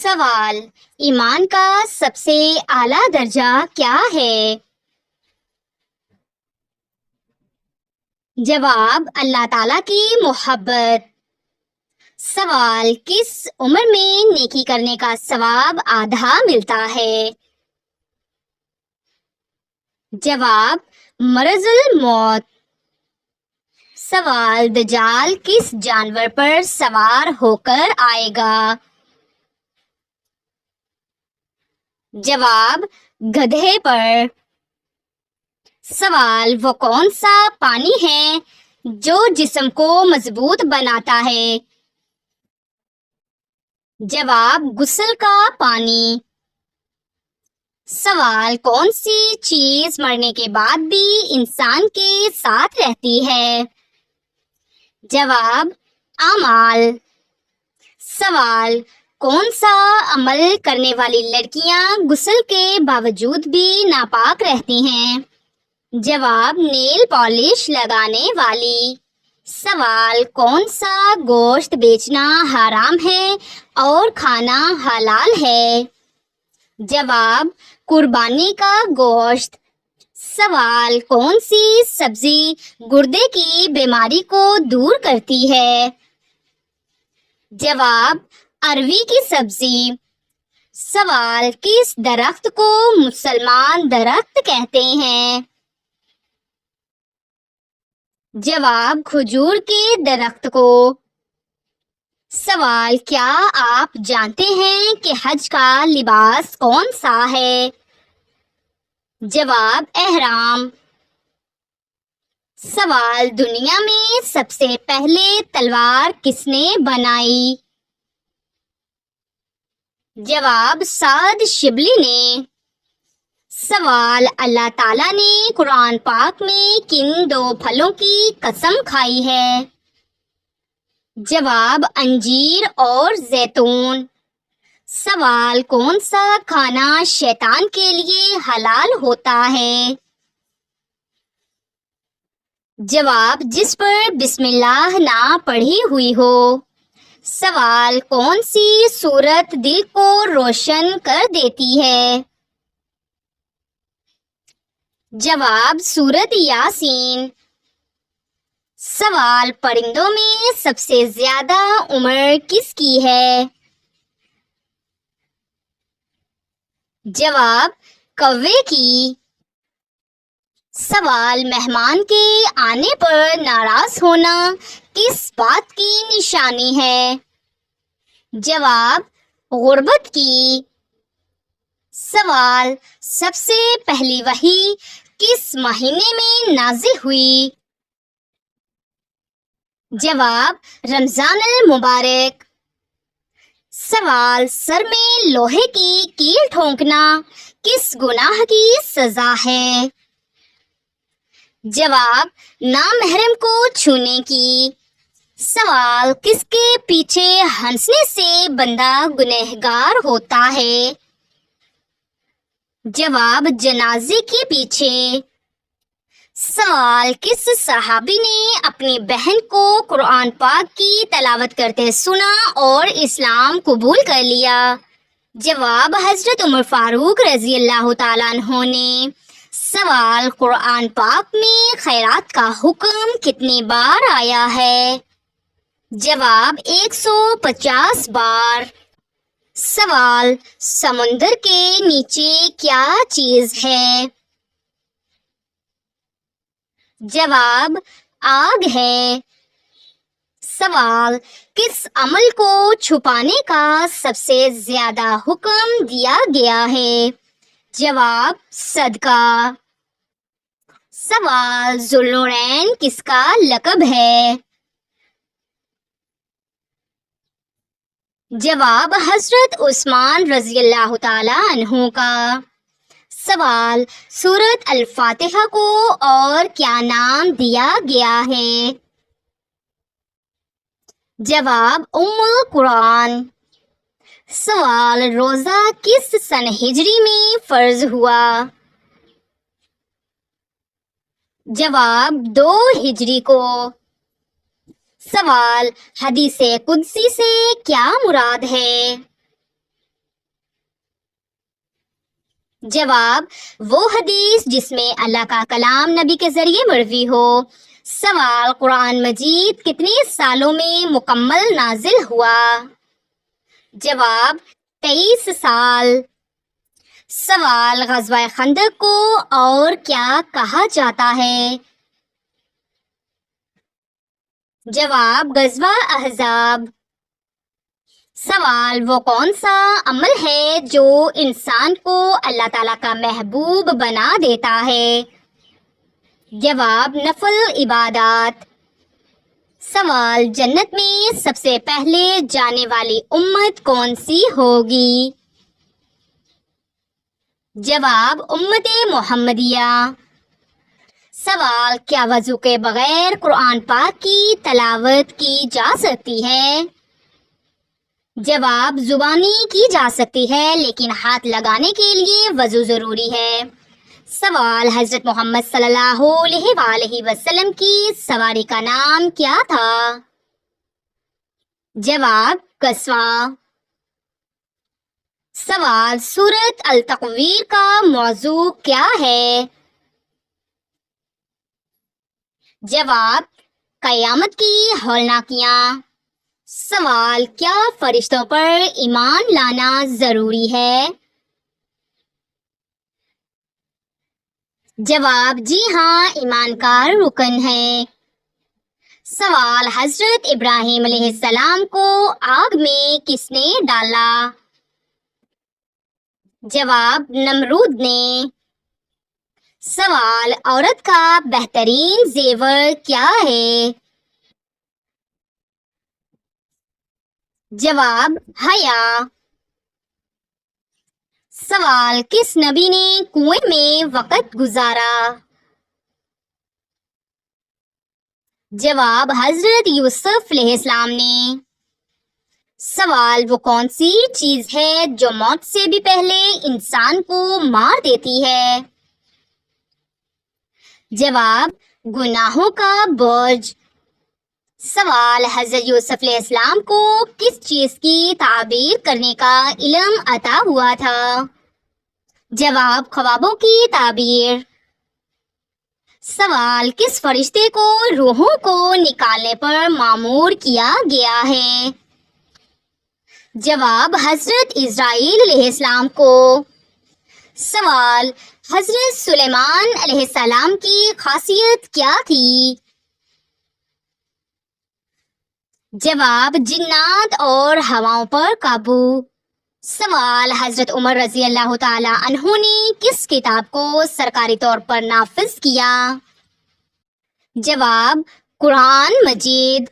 سوال: ایمان کا سب سے اعلیٰ درجہ کیا ہے؟ جواب: اللہ تعالیٰ کی محبت۔ سوال: کس عمر میں نیکی کرنے کا ثواب آدھا ملتا ہے؟ جواب: مرض الموت۔ سوال: دجال کس جانور پر سوار ہو کر آئے گا؟ جواب: گدھے پر۔ سوال: وہ کون سا پانی ہے جو جسم کو مضبوط بناتا ہے؟ جواب: غسل کا پانی۔ سوال: کون سی چیز مرنے کے بعد بھی انسان کے ساتھ رہتی ہے؟ جواب: اعمال۔ سوال: کون سا عمل کرنے والی لڑکیاں غسل کے باوجود بھی ناپاک رہتی ہیں؟ جواب: نیل پالش لگانے والی۔ سوال: کون سا گوشت بیچنا حرام ہے اور کھانا حلال ہے؟ جواب: قربانی کا گوشت۔ سوال: کون سی سبزی گردے کی بیماری کو دور کرتی ہے؟ جواب: اروی کی سبزی۔ سوال: کس درخت کو مسلمان درخت کہتے ہیں؟ جواب: کھجور کے درخت کو۔ سوال: کیا آپ جانتے ہیں کہ حج کا لباس کون سا ہے؟ جواب: احرام۔ سوال: دنیا میں سب سے پہلے تلوار کس نے بنائی؟ جواب: سعد شبلی نے۔ سوال: اللہ تعالیٰ نے قرآن پاک میں کن دو پھلوں کی قسم کھائی ہے؟ جواب: انجیر اور زیتون۔ سوال: کون سا کھانا شیطان کے لیے حلال ہوتا ہے؟ جواب: جس پر بسم اللہ نہ پڑھی ہوئی ہو۔ سوال: کون سی سورت دل کو روشن کر دیتی ہے؟ جواب: سورت یاسین۔ سوال: پرندوں میں سب سے زیادہ عمر کس کی ہے؟ جواب: کوے کی۔ سوال: مہمان کے آنے پر ناراض ہونا کس بات کی نشانی ہے؟ جواب: غربت کی۔ سوال: سب سے پہلی وحی کس مہینے میں نازل ہوئی؟ جواب: رمضان المبارک۔ سوال: سر میں لوہے کی کیل ٹھونکنا کس گناہ کی سزا ہے؟ جواب: نامحرم کو چھونے کی۔ سوال: کس کے پیچھے ہنسنے سے بندہ گنہگار ہوتا ہے؟ جواب: جنازے کے پیچھے۔ سوال: کس صحابی نے اپنی بہن کو قرآن پاک کی تلاوت کرتے سنا اور اسلام قبول کر لیا؟ جواب: حضرت عمر فاروق رضی اللہ تعالیٰ عنہ نے۔ سوال: قرآن پاک میں خیرات کا حکم کتنی بار آیا ہے؟ جواب: 150 بار۔ سوال: سمندر کے نیچے کیا چیز ہے؟ جواب: آگ ہے۔ سوال: کس عمل کو چھپانے کا سب سے زیادہ حکم دیا گیا ہے؟ جواب: صدقہ۔ سوال: ذوالنورین کس کا لقب ہے؟ جواب: حضرت عثمان رضی اللہ تعالیٰ عنہ کا۔ سوال: سورۃ الفاتحہ کو اور کیا نام دیا گیا ہے؟ جواب: ام القرآن۔ سوال: روزہ کس سن ہجری میں فرض ہوا؟ جواب: 2 ہجری کو۔ سوال: حدیث قدسی سے کیا مراد ہے؟ جواب: وہ حدیث جس میں اللہ کا کلام نبی کے ذریعے مروی ہو۔ سوال: قرآن مجید کتنے سالوں میں مکمل نازل ہوا؟ جواب: 23 سال۔ سوال: غزوہ خندق کو اور کیا کہا جاتا ہے؟ جواب: غزوہ احزاب۔ سوال: وہ کون سا عمل ہے جو انسان کو اللہ تعالیٰ کا محبوب بنا دیتا ہے؟ جواب: نفل عبادات۔ سوال: جنت میں سب سے پہلے جانے والی امت کون سی ہوگی؟ جواب: امت محمدیہ۔ سوال: کیا وضو کے بغیر قرآن پاک کی تلاوت کی جا سکتی ہے؟ جواب: زبانی کی جا سکتی ہے لیکن ہاتھ لگانے کے لیے وضو ضروری ہے۔ سوال: حضرت محمد صلی اللہ علیہ وآلہ وسلم کی سواری کا نام کیا تھا؟ جواب: قصوہ۔ سوال: سورۃ التکویر کا موضوع کیا ہے؟ جواب: قیامت کی ہولناکیاں۔ سوال: کیا فرشتوں پر ایمان لانا ضروری ہے؟ جواب: جی ہاں، ایمان کا رکن ہے۔ سوال: حضرت ابراہیم علیہ السلام کو آگ میں کس نے ڈالا؟ جواب: نمرود نے۔ سوال: عورت کا بہترین زیور کیا ہے؟ جواب: حیا۔ سوال: کس نبی نے کنویں میں وقت گزارا؟ جواب: حضرت یوسف علیہ السلام نے۔ سوال: وہ کون سی چیز ہے جو موت سے بھی پہلے انسان کو مار دیتی ہے؟ جواب: گناہوں کا بوجھ۔ سوال: حضرت یوسف علیہ السلام کو کس چیز کی تعبیر کرنے کا علم عطا ہوا تھا؟ جواب: خوابوں کی تعبیر۔ سوال: کس فرشتے کو روحوں کو نکالنے پر مامور کیا گیا ہے؟ جواب: حضرت اسرائیل علیہ السلام کو۔ سوال: حضرت سلیمان علیہ السلام کی خاصیت کیا تھی؟ جواب: جنات اور ہواؤں پر قابو۔ سوال: حضرت عمر رضی اللہ تعالی عنہ نے کس کتاب کو سرکاری طور پر نافذ کیا؟ جواب: قرآن مجید۔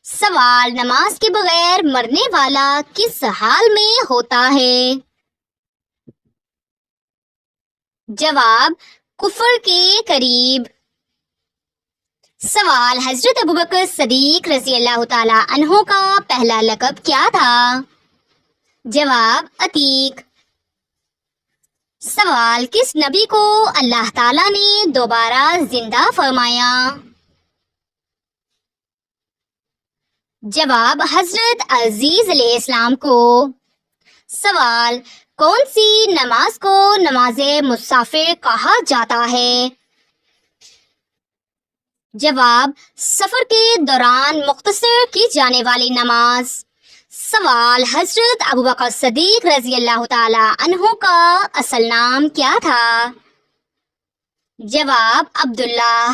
سوال: نماز کے بغیر مرنے والا کس حال میں ہوتا ہے؟ جواب: کفر کے قریب۔ سوال: حضرت ابوبکر صدیق رضی اللہ تعالی عنہ کا پہلا لقب کیا تھا؟ جواب: عتیق۔ سوال: کس نبی کو اللہ تعالیٰ نے دوبارہ زندہ فرمایا؟ جواب: حضرت عزیز علیہ السلام کو۔ سوال: کون سی نماز کو نماز مسافر کہا جاتا ہے؟ جواب: سفر کے دوران مختصر کی جانے والی نماز۔ سوال: حضرت ابوبکر صدیق رضی اللہ تعالی عنہ کا اصل نام کیا تھا؟ جواب: عبداللہ۔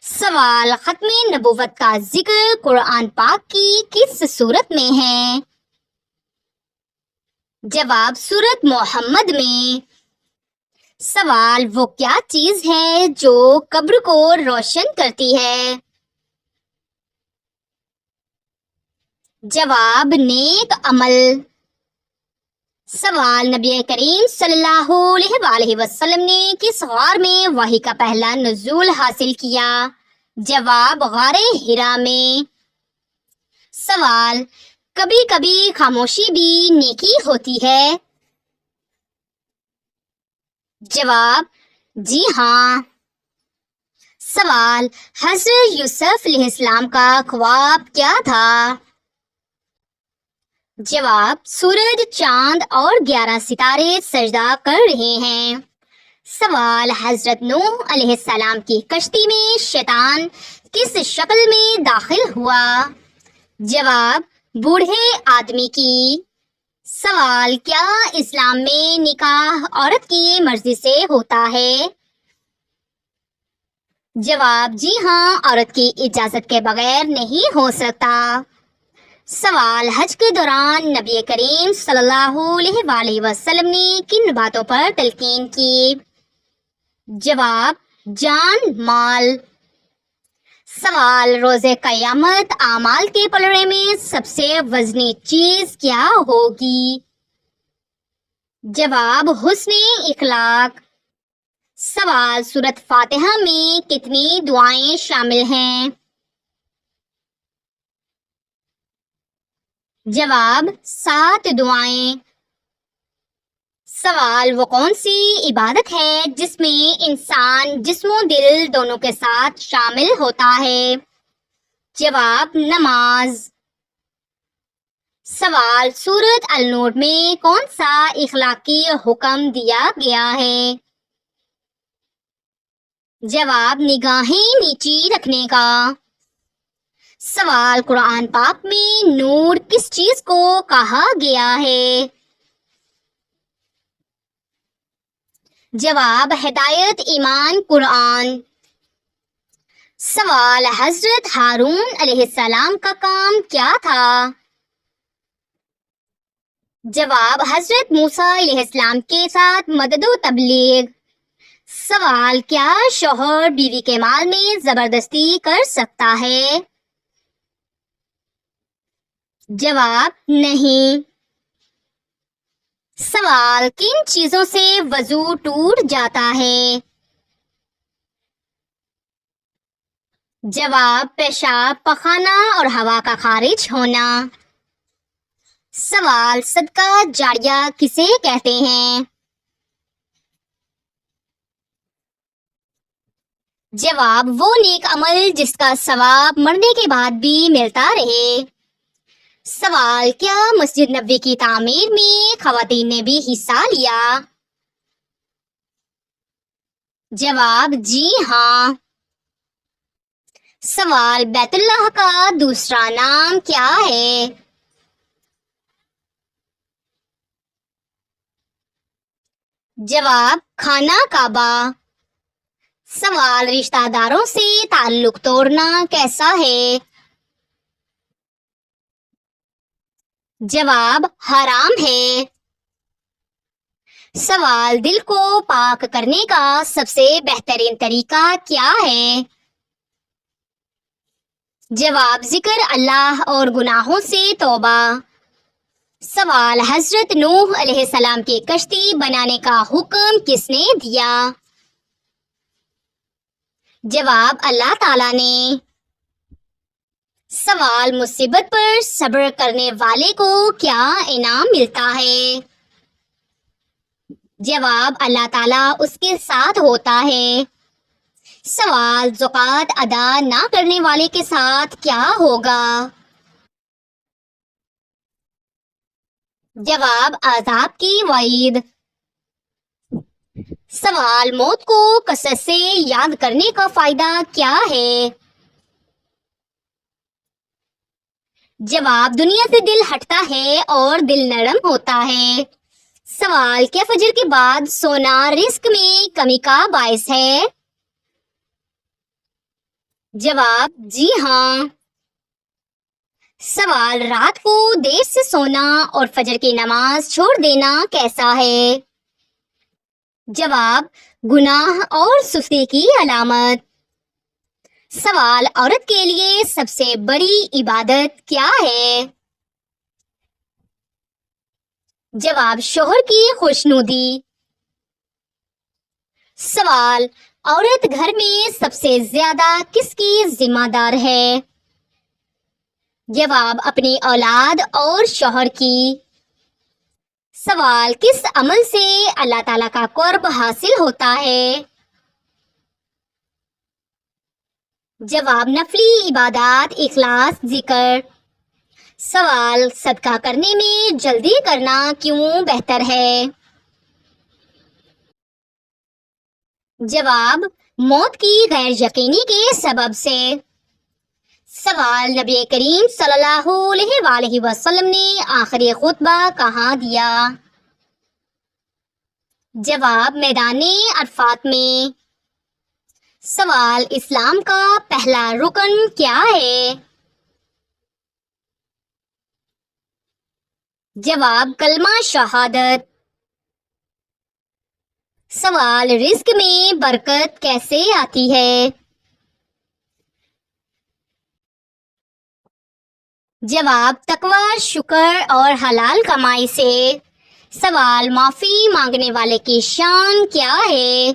سوال: ختم نبوت کا ذکر قرآن پاک کی کس سورت میں ہے؟ جواب: سورت محمد میں۔ سوال: وہ کیا چیز ہے جو قبر کو روشن کرتی ہے؟ جواب: نیک عمل۔ سوال: نبی کریم صلی اللہ علیہ وآلہ وسلم نے کس غار میں وحی کا پہلا نزول حاصل کیا؟ جواب: غار حرا میں۔ سوال: کبھی کبھی خاموشی بھی نیکی ہوتی ہے؟ جواب: جی ہاں۔ سوال: حضرت یوسف علیہ السلام کا خواب کیا تھا؟ جواب: سورج، چاند اور 11 ستارے سجدہ کر رہے ہیں۔ سوال: حضرت نوح علیہ السلام کی کشتی میں شیطان کس شکل میں داخل ہوا؟ جواب: بوڑھے آدمی کی۔ سوال: کیا اسلام میں نکاح عورت کی مرضی سے ہوتا ہے؟ جواب: جی ہاں، عورت کی اجازت کے بغیر نہیں ہو سکتا۔ سوال: حج کے دوران نبی کریم صلی اللہ علیہ وآلہ وسلم نے کن باتوں پر تلقین کی؟ جواب: جان، مال۔ سوال: روز قیامت اعمال کے پلڑے میں سب سے وزنی چیز کیا ہوگی؟ جواب: حسن اخلاق۔ سوال: سورۃ فاتحہ میں کتنی دعائیں شامل ہیں؟ جواب: 7 دعائیں۔ سوال: وہ کون سی عبادت ہے جس میں انسان جسم و دل دونوں کے ساتھ شامل ہوتا ہے؟ جواب: نماز۔ سوال: سورۃ النور میں کون سا اخلاقی حکم دیا گیا ہے؟ جواب: نگاہیں نیچی رکھنے کا۔ سوال: قرآن پاک میں نور کس چیز کو کہا گیا ہے؟ جواب: ہدایت، ایمان، قرآن۔ سوال: حضرت ہارون علیہ السلام کا کام کیا تھا؟ جواب: حضرت موسیٰ علیہ السلام کے ساتھ مدد و تبلیغ۔ سوال: کیا شوہر بیوی کے مال میں زبردستی کر سکتا ہے؟ جواب: نہیں۔ سوال: کن چیزوں سے وضو ٹوٹ جاتا ہے؟ جواب: پیشاب، پخانہ اور ہوا کا خارج ہونا۔ سوال: صدقہ جاریہ کسے کہتے ہیں؟ جواب: وہ نیک عمل جس کا ثواب مرنے کے بعد بھی ملتا رہے۔ سوال: کیا مسجد نبوی کی تعمیر میں خواتین نے بھی حصہ لیا؟ جواب: جی ہاں۔ سوال: بیت اللہ کا دوسرا نام کیا ہے؟ جواب: خانہ کعبہ۔ سوال: رشتہ داروں سے تعلق توڑنا کیسا ہے؟ جواب: حرام ہے۔ سوال: دل کو پاک کرنے کا سب سے بہترین طریقہ کیا ہے؟ جواب: ذکر اللہ اور گناہوں سے توبہ۔ سوال: حضرت نوح علیہ السلام کی کشتی بنانے کا حکم کس نے دیا؟ جواب: اللہ تعالیٰ نے۔ سوال: مصیبت پر صبر کرنے والے کو کیا انعام ملتا ہے؟ جواب: اللہ تعالیٰ اس کے ساتھ ہوتا ہے۔ سوال: زکوٰۃ ادا نہ کرنے والے کے ساتھ کیا ہوگا؟ جواب: عذاب کی وعید۔ سوال: موت کو کثرت سے یاد کرنے کا فائدہ کیا ہے؟ جواب: دنیا سے دل ہٹتا ہے اور دل نرم ہوتا ہے۔ سوال: کیا فجر کے بعد سونا رزق میں کمی کا باعث ہے؟ جواب: جی ہاں۔ سوال: رات کو دیر سے سونا اور فجر کی نماز چھوڑ دینا کیسا ہے؟ جواب: گناہ اور سستی کی علامت۔ سوال: عورت کے لیے سب سے بڑی عبادت کیا ہے؟ جواب: شوہر کی خوشنودی۔ سوال: عورت گھر میں سب سے زیادہ کس کی ذمہ دار ہے؟ جواب: اپنی اولاد اور شوہر کی۔ سوال: کس عمل سے اللہ تعالیٰ کا قرب حاصل ہوتا ہے؟ جواب: نفلی عبادات، اخلاص، ذکر۔ سوال: صدقہ کرنے میں جلدی کرنا کیوں بہتر ہے؟ جواب: موت کی غیر یقینی کے سبب سے۔ سوال: نبی کریم صلی اللہ علیہ وآلہ وسلم نے آخری خطبہ کہاں دیا؟ جواب: میدان عرفات میں۔ سوال: اسلام کا پہلا رکن کیا ہے؟ جواب: کلمہ شہادت۔ سوال: رزق میں برکت کیسے آتی ہے؟ جواب: تقوی، شکر اور حلال کمائی سے۔ سوال: معافی مانگنے والے کی شان کیا ہے؟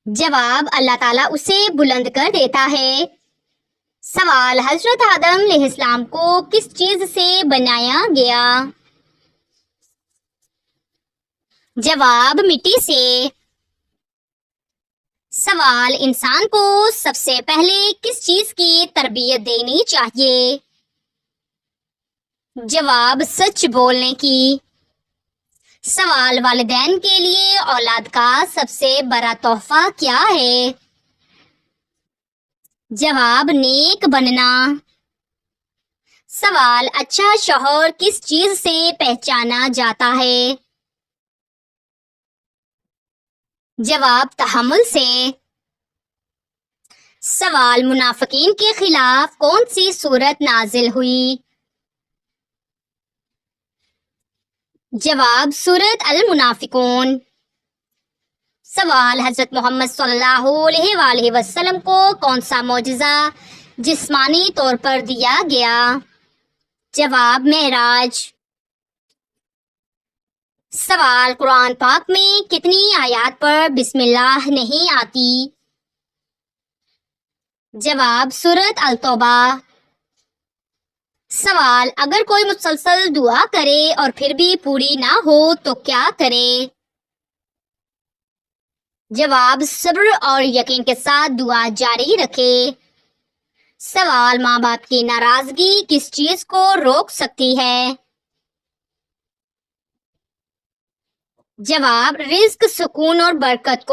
جواب: اللہ تعالیٰ اسے بلند کر دیتا ہے۔ سوال: حضرت آدم علیہ السلام کو کس چیز سے بنایا گیا؟ جواب: مٹی سے۔ سوال: انسان کو سب سے پہلے کس چیز کی تربیت دینی چاہیے؟ جواب: سچ بولنے کی۔ سوال: والدین کے لیے اولاد کا سب سے بڑا تحفہ کیا ہے؟ جواب: نیک بننا۔ سوال: اچھا شوہر کس چیز سے پہچانا جاتا ہے؟ جواب: تحمل سے۔ سوال: منافقین کے خلاف کون سی سورت نازل ہوئی؟ جواب: سورت المنافقون۔ سوال: حضرت محمد صلی اللہ علیہ وآلہ وسلم کو کون سا معجزہ جسمانی طور پر دیا گیا؟ جواب: معراج۔ سوال: قرآن پاک میں کتنی آیات پر بسم اللہ نہیں آتی؟ جواب: سورۃ التوبہ۔ سوال: اگر کوئی مسلسل دعا کرے اور پھر بھی پوری نہ ہو تو کیا کرے؟ جواب: صبر اور یقین کے ساتھ دعا جاری رکھے۔ سوال: ماں باپ کی ناراضگی کس چیز کو روک سکتی ہے؟ جواب: رزق، سکون اور برکت کو۔